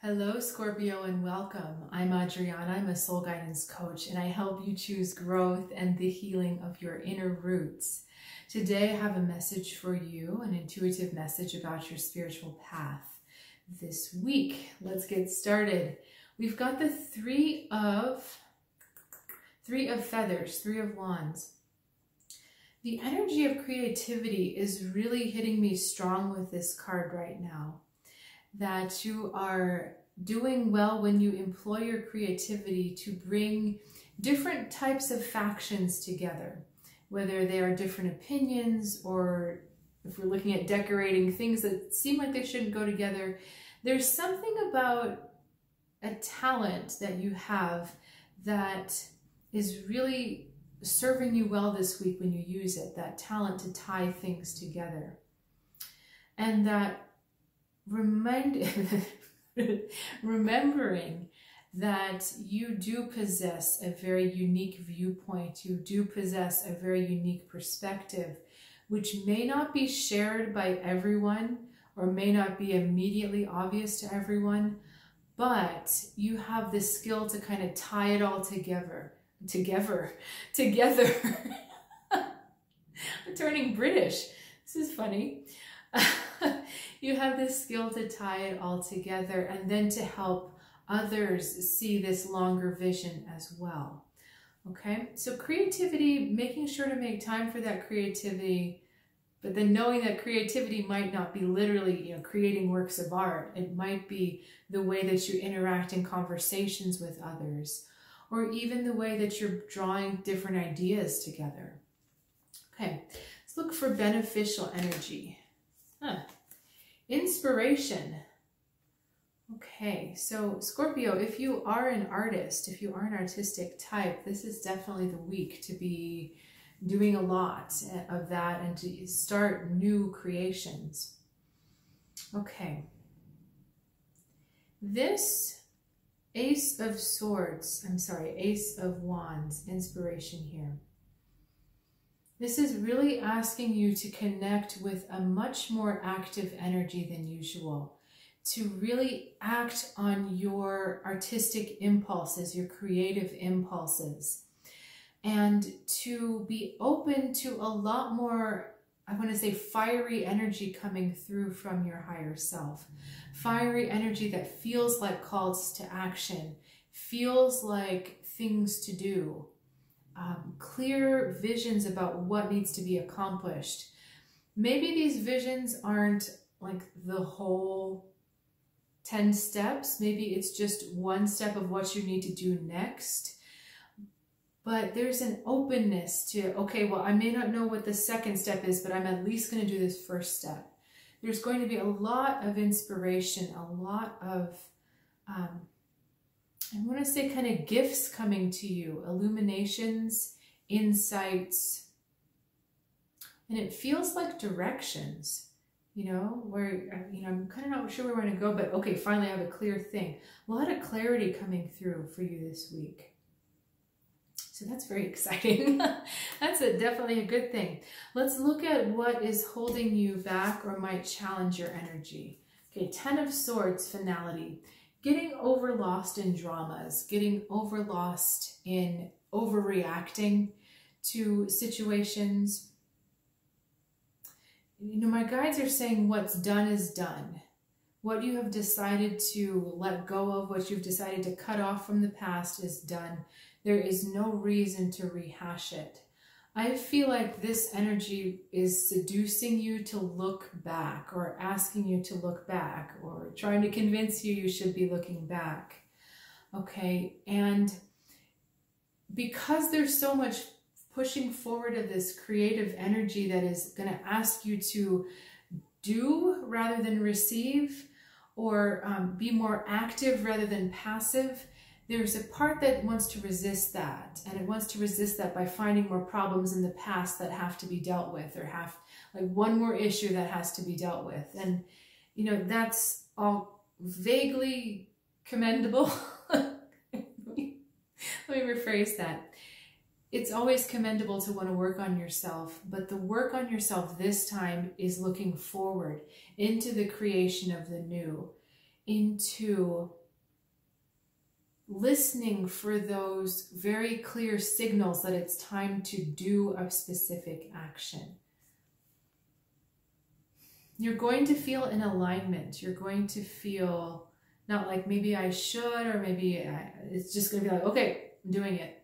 Hello, Scorpio, and welcome. I'm Adriana. I'm a soul guidance coach, and I help you choose growth and the healing of your inner roots. Today, I have a message for you, an intuitive message about your spiritual path. This week, let's get started. We've got the three of feathers, three of wands. The energy of creativity is really hitting me strong with this card right now. That you are doing well when you employ your creativity to bring different types of factions together, whether they are different opinions or if we're looking at decorating things that seem like they shouldn't go together. There's something about a talent that you have that is really serving you well this week when you use it, that talent to tie things together. And that remembering that you do possess a very unique viewpoint, you do possess a very unique perspective, which may not be shared by everyone or may not be immediately obvious to everyone, but you have the skill to kind of tie it all together. I'm turning British. This is funny. You have this skill to tie it all together and then to help others see this longer vision as well. Okay, so creativity, making sure to make time for that creativity, but then knowing that creativity might not be literally, creating works of art. It might be the way that you interact in conversations with others, or even the way that you're drawing different ideas together. Okay, let's look for beneficial energy. Inspiration. Okay, so Scorpio, if you are an artist, if you are an artistic type, this is definitely the week to be doing a lot of that and to start new creations. Okay. This Ace of Wands, inspiration here. This is really asking you to connect with a much more active energy than usual, to really act on your artistic impulses, your creative impulses, and to be open to a lot more, I want to say, fiery energy coming through from your higher self. Fiery energy that feels like calls to action, feels like things to do. Clear visions about what needs to be accomplished. Maybe these visions aren't like the whole 10 steps. Maybe it's just one step of what you need to do next. But there's an openness to, okay, well, I may not know what the second step is, but I'm at least going to do this first step. There's going to be a lot of inspiration, a lot of I want to say kind of gifts coming to you, illuminations, insights, and it feels like directions, where, I'm kind of not sure where we're going to go, but okay, finally I have a clear thing. A lot of clarity coming through for you this week. So that's very exciting. That's definitely a good thing. Let's look at what is holding you back or might challenge your energy. Okay, 10 of Swords, finality. Getting overlost in dramas, getting overlost in overreacting to situations. My guides are saying what's done is done. What you have decided to let go of, what you've decided to cut off from the past is done. There is no reason to rehash it. I feel like this energy is seducing you to look back or asking you to look back or trying to convince you should be looking back. Okay, and because there's so much pushing forward of this creative energy that is going to ask you to do rather than receive, or be more active rather than passive, there's a part that wants to resist that, and it wants to resist that by finding more problems in the past that have to be dealt with, or have like one more issue that has to be dealt with. And that's all vaguely commendable. Let me rephrase that. It's always commendable to want to work on yourself, but the work on yourself this time is looking forward into the creation of the new. into listening for those very clear signals that it's time to do a specific action. You're going to feel in alignment. You're going to feel not like maybe I should, or maybe it's just going to be like, okay, I'm doing it.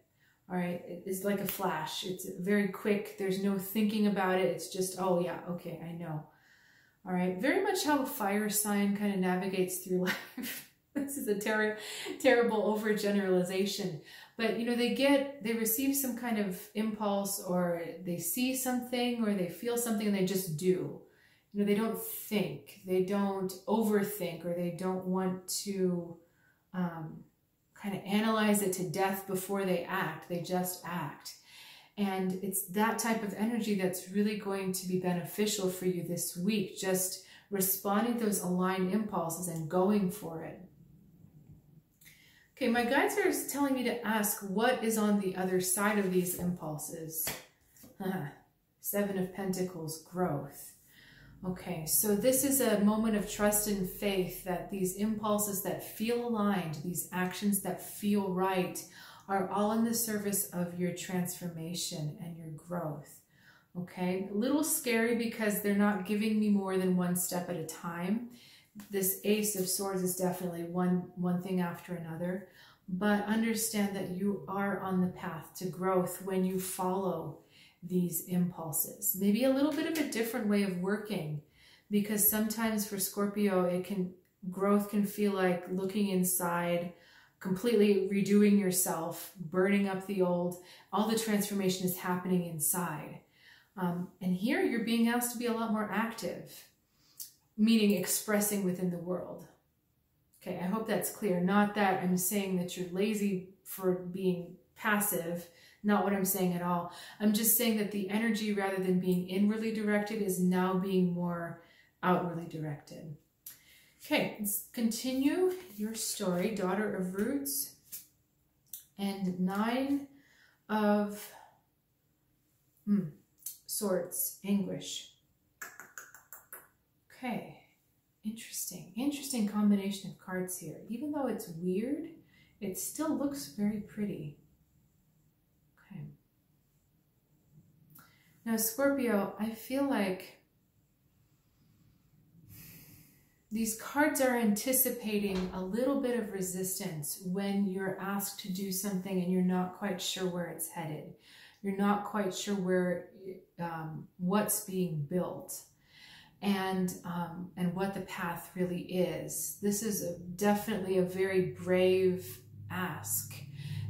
All right. It's like a flash. It's very quick. There's no thinking about it. It's just, oh yeah, okay, I know. All right. Very much how a fire sign kind of navigates through life. This is a terrible overgeneralization, but you know, they receive some kind of impulse, or they see something, or they feel something, and they just do. You know, they don't think, they don't overthink, or they don't want to kind of analyze it to death before they act. They just act. And it's that type of energy that's really going to be beneficial for you this week. Just responding to those aligned impulses and going for it. Okay, my guides are telling me to ask what is on the other side of these impulses. Seven of Pentacles, growth. Okay, so this is a moment of trust and faith that these impulses that feel aligned, these actions that feel right, are all in the service of your transformation and your growth. Okay, a little scary because they're not giving me more than one step at a time. This Ace of Swords is definitely one thing after another, but understand that you are on the path to growth when you follow these impulses. Maybe a little bit of a different way of working, because sometimes for Scorpio, growth can feel like looking inside, completely redoing yourself, burning up the old. All the transformation is happening inside. And here you're being asked to be a lot more active, meaning expressing within the world. Okay, I hope that's clear. Not that I'm saying that you're lazy for being passive. Not what I'm saying at all. I'm just saying that the energy, rather than being inwardly directed, is now being more outwardly directed. Okay, let's continue your story. Daughter of Roots and Nine of Swords, Anguish. Okay, interesting combination of cards here. Even though it's weird, it still looks very pretty. Okay. Now, Scorpio, I feel like these cards are anticipating a little bit of resistance when you're asked to do something and you're not quite sure where it's headed. You're not quite sure where what's being built and what the path really is. This is definitely a very brave ask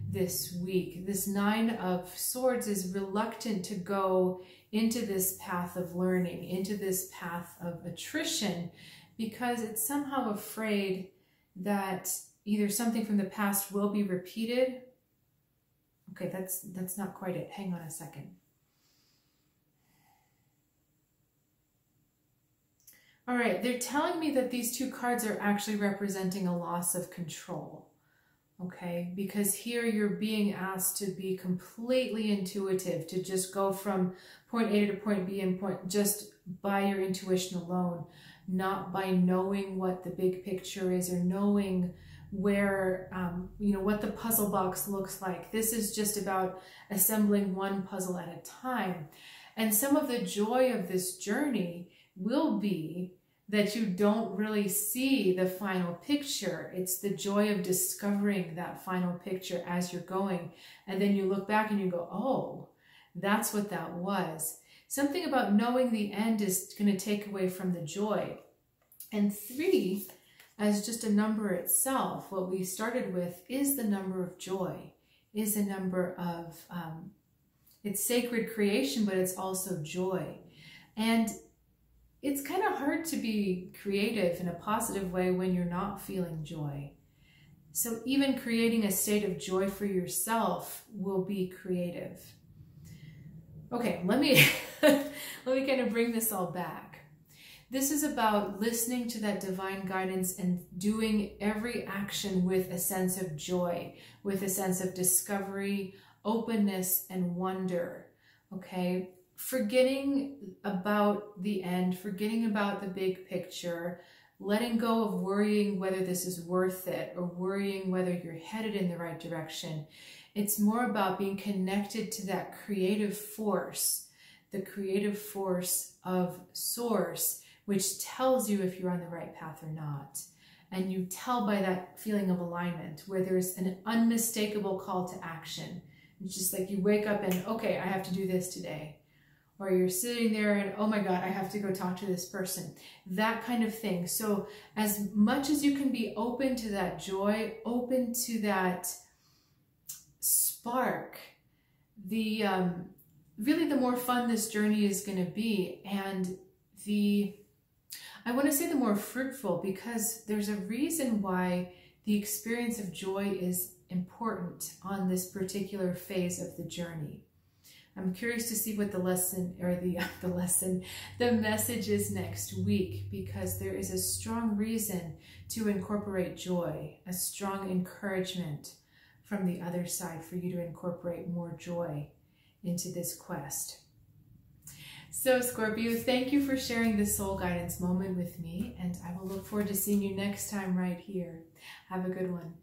this week. This Nine of Swords is reluctant to go into this path of learning, into this path of attrition, because it's somehow afraid that either something from the past will be repeated. Okay, that's not quite it. Hang on a second. All right, they're telling me that these two cards are actually representing a loss of control. Okay, because here you're being asked to be completely intuitive, to just go from point A to point B and just by your intuition alone, not by knowing what the big picture is or knowing where, what the puzzle box looks like. This is just about assembling one puzzle at a time. And some of the joy of this journey will be that you don't really see the final picture. It's the joy of discovering that final picture as you're going. And then you look back and you go, oh, that's what that was. Something about knowing the end is going to take away from the joy. And 3, as just a number itself, what we started with is the number of joy, is a number of, it's sacred creation, but it's also joy. And it's kind of hard to be creative in a positive way when you're not feeling joy. So even creating a state of joy for yourself will be creative. Okay, let me kind of bring this all back. This is about listening to that divine guidance and doing every action with a sense of joy, with a sense of discovery, openness, and wonder. Okay? Forgetting about the end, forgetting about the big picture, letting go of worrying whether this is worth it or worrying whether you're headed in the right direction. It's more about being connected to that creative force, the creative force of Source, which tells you if you're on the right path or not. And you tell by that feeling of alignment, where there's an unmistakable call to action. It's just like you wake up and, okay, I have to do this today. Or you're sitting there and, oh my God, I have to go talk to this person. That kind of thing. So as much as you can be open to that joy, open to that spark, really the more fun this journey is going to be, and I want to say the more fruitful, because there's a reason why the experience of joy is important on this particular phase of the journey. I'm curious to see what the lesson, or the message is next week, because there is a strong reason to incorporate joy, a strong encouragement from the other side for you to incorporate more joy into this quest. So Scorpio, thank you for sharing this soul guidance moment with me, and I will look forward to seeing you next time right here. Have a good one.